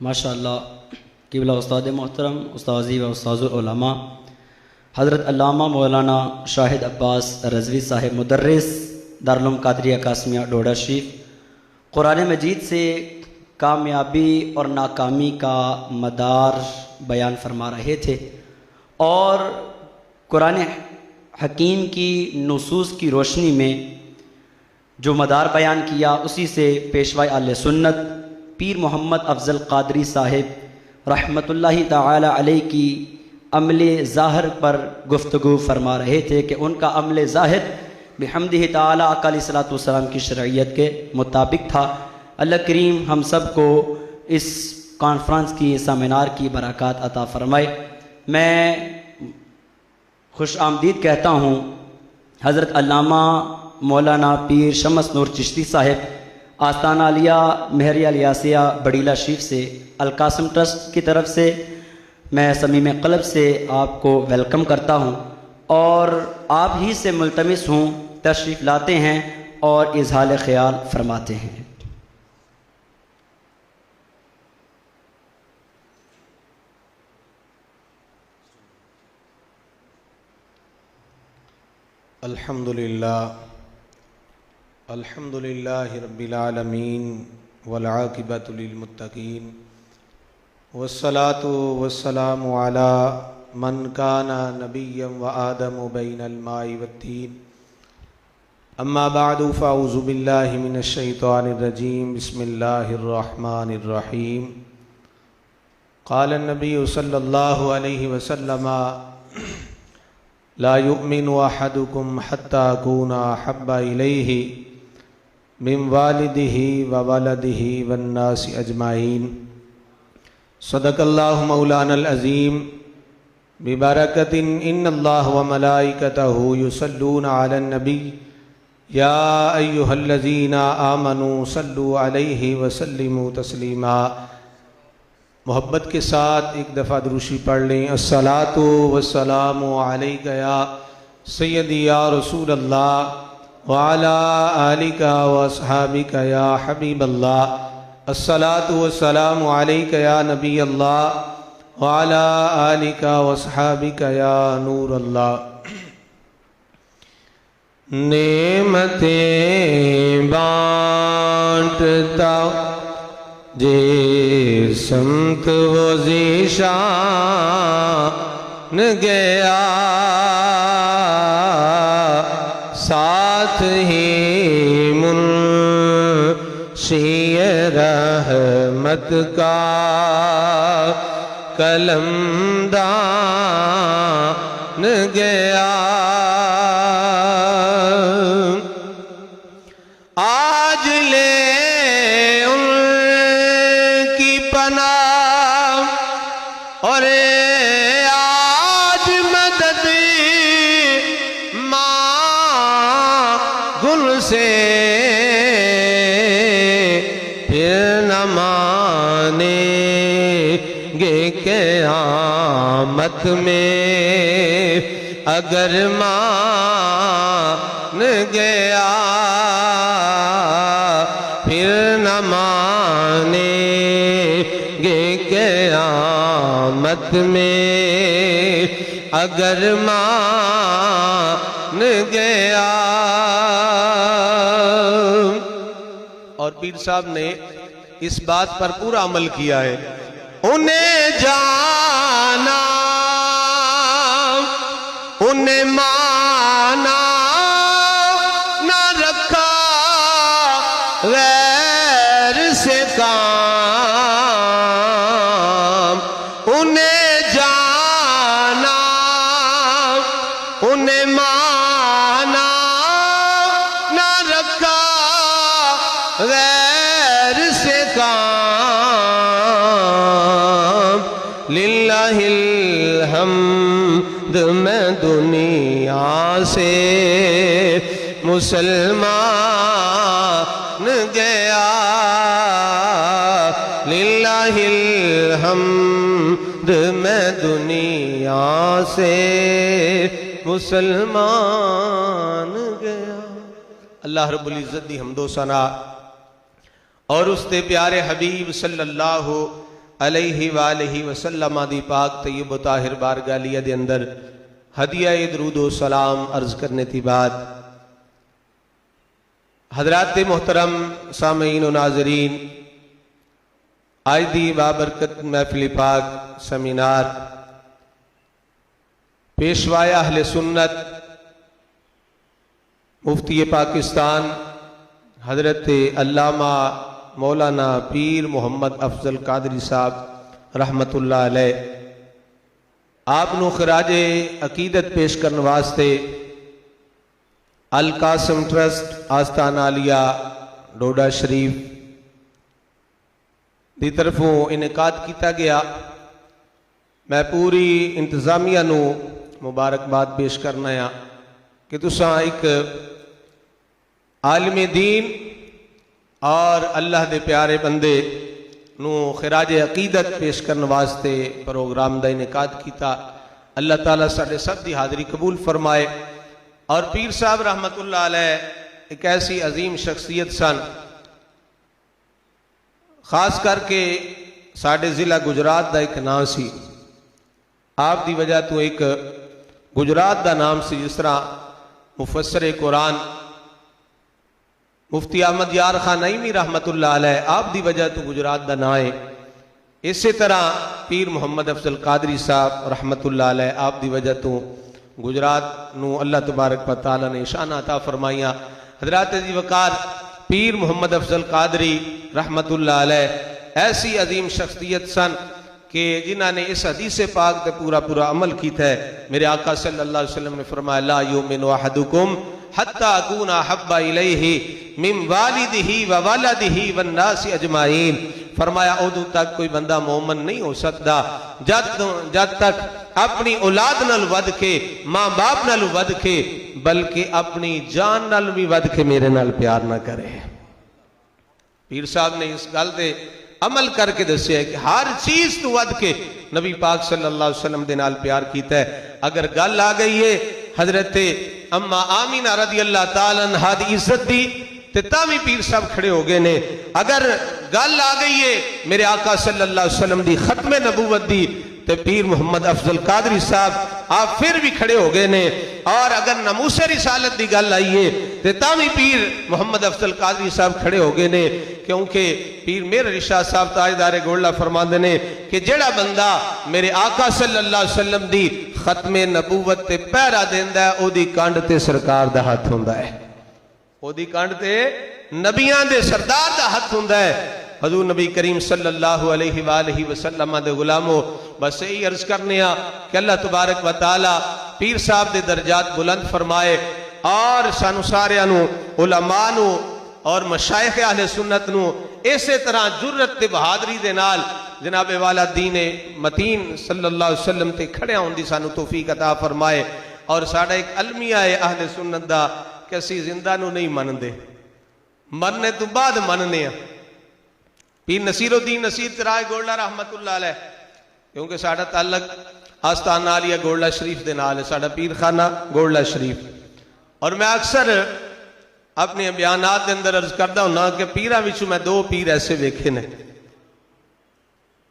माशाअल्लाह क़िबला उस्ताद मोहतरम उस्ताज़ी व उस्ताज़ुल उलमा हज़रत अल्लामा मौलाना शाहिद अब्बास रज़वी साहिब मुदर्रिस दारुल उलूम क़ादरिया कासमिया डोडा शरीफ कुरान मजीद से कामयाबी और नाकामी का मदार बयान फरमा रहे थे और कुरान हकीम की नुसूस की रोशनी में जो मदार बयान किया उसी से पेशवा आले सुन्नत पीर मोहम्मद अफजल क़ादरी साहिब रहमतुल्लाहि ताला अलैह की अमले ज़ाहिर पर गुफ्तगू फरमा रहे थे कि उनका अमले ज़ाहिर बिहम्दिही ताला आका अलैहिस्सलातु वस्सलाम की शरइयत के मुताबिक था। अल्लाह करीम हम सब को इस कॉन्फ्रेंस की सेमिनार की बरक़ात अता फ़रमाए। मैं खुश आमदीद कहता हूँ हज़रत अल्लामा मौलाना पीर शम्स नूर चिश्ती साहिब आस्ताना आलिया महरिया लियासिया बड़ीला शरीफ से अलकासम ट्रस्ट की तरफ से मैं समीम क़ल्ब से आपको वेलकम करता हूँ और आप ही से मुल्तमिस हूँ तशरीफ़ लाते हैं और इज़हार ख़याल फरमाते हैं। अल्हम्दुलिल्लाहि रब्बिल आलमीन वल आक़िबतु लिल मुत्तक़ीन वस्सलातु वस्सलामु अला मन काना नबिय्यन व आदमु बैनल माइ वत्तीन अम्मा बअदु फ़अऊज़ु बिल्लाहि मिनश शैतानिर रजीम बिस्मिल्लाहिर रहमानिर रहीम क़ाल नबिय्यु सल्लल्लाहु अलैहि वसल्लम ला युमिनु अहदुकुम हत्ता अकूना अहब्बा इलैहि मिन वालिदिही व वलदिही वन्नासि अजमाइन। सदक़ल्लाहु मौलानल अज़ीम बिबरकतिन इन्नल्लाह व मलाइकतहु युसल्लूना अलन नबी या अय्युहल्लज़ीना आमनू सल्लु अलैहि व सल्लिमू तस्लीमा। मोहब्बत के साथ एक दफ़ा दुरूशी पढ़ लें। अस्सलातु वस्सलामु अलैका या सय्यदी या रसूल अल्लाह व अला आलिका व अस्हाबिका या हबीब अल्लाह। अस्सलातु वस्सलामु अलैका या नबी अल्लाह व अला आलिका व अस्हाबिका या नूर अल्लाह। नेमतें बांटता जे संत वो ज़ीशान गया साथ ही मुंशी रहमत का कलमदान गया। आज ले और आज मदद मांगुन से फिर न मानेंगे क़यामत में अगर मान गया फिर न मानेंगे क़यामत में अगर मान गया। और पीर साहब ने इस बात पर पूरा अमल किया है। उन्हें जाना उन्हें माना न रखा गैर से काम। उन्हें जाना उन्हें माना न रखा गैर से काम। लिल्लाहिल हम्द मैं दुनिया से मुसलमान गया। लिल्लाहिल हम्द मैं दुनिया से मुसलमान गया। अल्लाह रब्बुल इज़्ज़त दी हम्दो सना और उसते प्यारे हबीब सल्लल्लाहु अलैहि वालैहि वसल्लम दी पाक तय्यब ताहिर बारगालिया दे अंदर हदिया दरूद व सलाम अर्ज करने की बाद हजरात मोहतरम सामीन व नाजरीन, आज दी बाबरकत महफिल पाक सेमिनार पेशवाया अहले सुन्नत मुफ्ती पाकिस्तान हजरत अल्लामा मौलाना पीर मोहम्मद अफजल कादरी साहब रहमतुल्लाह अलैह आपनों खराजे अकीदत पेश करने वास्ते अल कासम ट्रस्ट आस्ताना आलिया डोडा शरीफ की तरफों इनकाद किया गया। मैं पूरी इंतजामिया नू मुबारकबाद पेश करना है कि तुसा एक आलिम दीन और अल्लाह दे प्यारे बंदे नू खिराज अकीदत पेश करने वास्ते प्रोग्राम का इनकाद किया। अल्लाह ताला साडे सब की हाज़री कबूल फरमाए। और पीर साहब रहमतुल्लाह अलैह एक ऐसी अजीम शख्सियत सन, खास करके साडे जिला गुजरात का एक नाम सी। आप दी वजह तो एक गुजरात का नाम सी, जिस तरह मुफस्सर कुरान मुफ्ती अहमद यार खान नईमी रहमतुल्लाह अलैह आप दी वजह तो गुजरात का ना है। इस तरह पीर मोहम्मद अफजल कादरी साहब रहमतुल्लाह अलैह आप दी वजह तो गुजरात नू अल्लाह तबारक व तआला ने शान अता फरमाइया। हजरात जी वकार पीर मोहम्मद अफजल कादरी रहमतुल्लाह अलैह ऐसी अजीम शख्सियत सन कि जिन्होंने इस हदीस पाक पे पूरा पूरा अमल किया है। मेरे आका सल्लल्लाहु अलैहि वसल्लम ने फरमाया, ला युमिनु अहदुकुम हत्ता अकूना हब्बा इलैहि मिन वालिदिही व वलदिही वन नास अजमाइन। फरमाया उदू तक कोई बंदा मोमन नहीं हो सकता जब तक अपनी औलाद नाल वध के, मां बाप नाल वध के, बल्कि अपनी जान नाल भी वध के मेरे नाल प्यार ना करे। पीर साहब ने इस गल पे अमल करके दसिया है कि हर चीज तो वध के नबी पाक सल्लल्लाहु अलैहि वसल्लम दे नाल प्यार कीता है। अगर गल आ गई है हजरत अम्मा आमीना रदी अल्लाह ताला अन्हा दी इज्जत दी ते तावी पीर साहब खड़े हो गए ने। अगर गल आ गई है मेरे आका सल्लल्लाहु अलैहि वसल्लम दी खत्मे नबूवत दी ते पीर मोहम्मद अफजल कादरी साहब आप फिर भी खड़े हो गए ने। और अगर नमूसे रिसालत की गल आई है तो तावी पीर मोहम्मद अफजल कादरी साहब खड़े हो गए ने, क्योंकि पीर मेर रिशा साहब ताजदारे गोल्ला फरमाते ने कि जेड़ा बंदा मेरे आका सल्लल्लाहु अलैहि वसल्लम दी खत्मे नबूवत ते पहरा देंदा है ओदी कंड ते सरकार दा हथ हुंदा है, ओदी कंड ते नबियां दे सरदार दा हथ हुंदा है। हजूर नबी करीम सल्लल्लाहु अलैहि वसल्लम दे गुलामो, बस यही अर्ज करने कि अल्लाह तबारक व तआला पीर साहब दे दर्जात बुलंद फरमाए और सानू सारियां नू उलमा नू और मशाइख अहले सुन्नत नू इसे तरह जुर्रत ते बहादरी दे नाल जनाबे वाला दीन मतीन सल्लल्लाहु अलैहि वसल्लम ते खड़े होने दी सानू तौफीक अता फरमाए। और साडा एक अलमिया है अहले सुन्नत दा कि असीं जिंदा नू नहीं मनदे, मरने तो बाद मनने। पीर नसीरुद्दीन नसीर चराय गोल्ला रहमतुल्लाह अलैह, क्योंकि साडा ताल्लुक आस्ताना आलिया गोल्ला शरीफ दे नाल है, साडा पीर खाना गोल्ला शरीफ। और मैं अक्सर अपने बयानात के अंदर अर्ज करता हूं कि पीर विचों मैं दो पीर ऐसे वेखे ने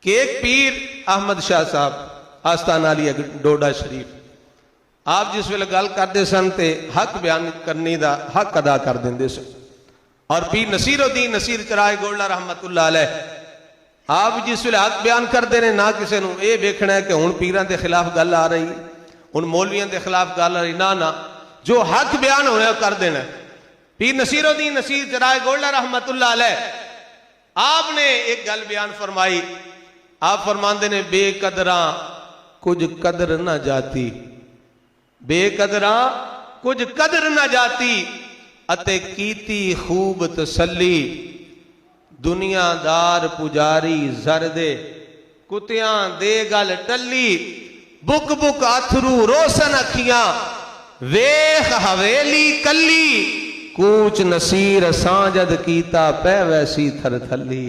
कि एक पीर अहमद शाह साहब आस्ताना आलिया डोडा शरीफ, आप जिस वेले गल करते सन ते हक बयान करने का हक अदा कर देंदे सन। और पीर नसीरुद्दीन नसीर चराय गोल्ला रहमतुल्लाह अलैह आप जिस वेले हक बयान करते ने ना किसी को यह वेखना है कि हुण पीरां के खिलाफ गल आ रही, हुण मौलवियों के खिलाफ गल आ रही, ना ना, जो हक बयान होया कर देना। पीर नसीरुद्दीन नसीर चराय गोल्ला रहमतुल्लाह अलैह आपने एक गल बयान फरमाई। आप फरमाते ने बेकदरा कुछ कदर ना जाती, बेकदरा कुछ कदर ना जाती, अते कीती खूब तसल्ली, दुनियादार पुजारी जर दे, कुत्तियां दे गल टल्ली, बुक बुक अथरू रोशन अखियां, वेख हवेली कली, कूच नसीर सांजद कीता पै वैसी थर थली।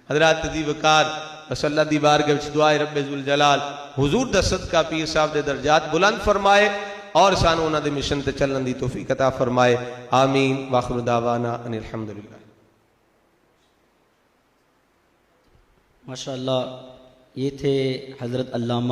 हजरात दी वकार अल्लाह दी बारगाह विच दुआए रब्बे जुल जलाल हुजूर दा सदका पीर साहब दे दर्जात बुलंद फरमाए और सानू उन्हां दे मिशन ते चलण दी तौफीक अता फरमाए। आमीन। वाखिर दावाना अनिल हम्दुलिल्लाह। माशाअल्लाह ये थे हज़रत अल्लामा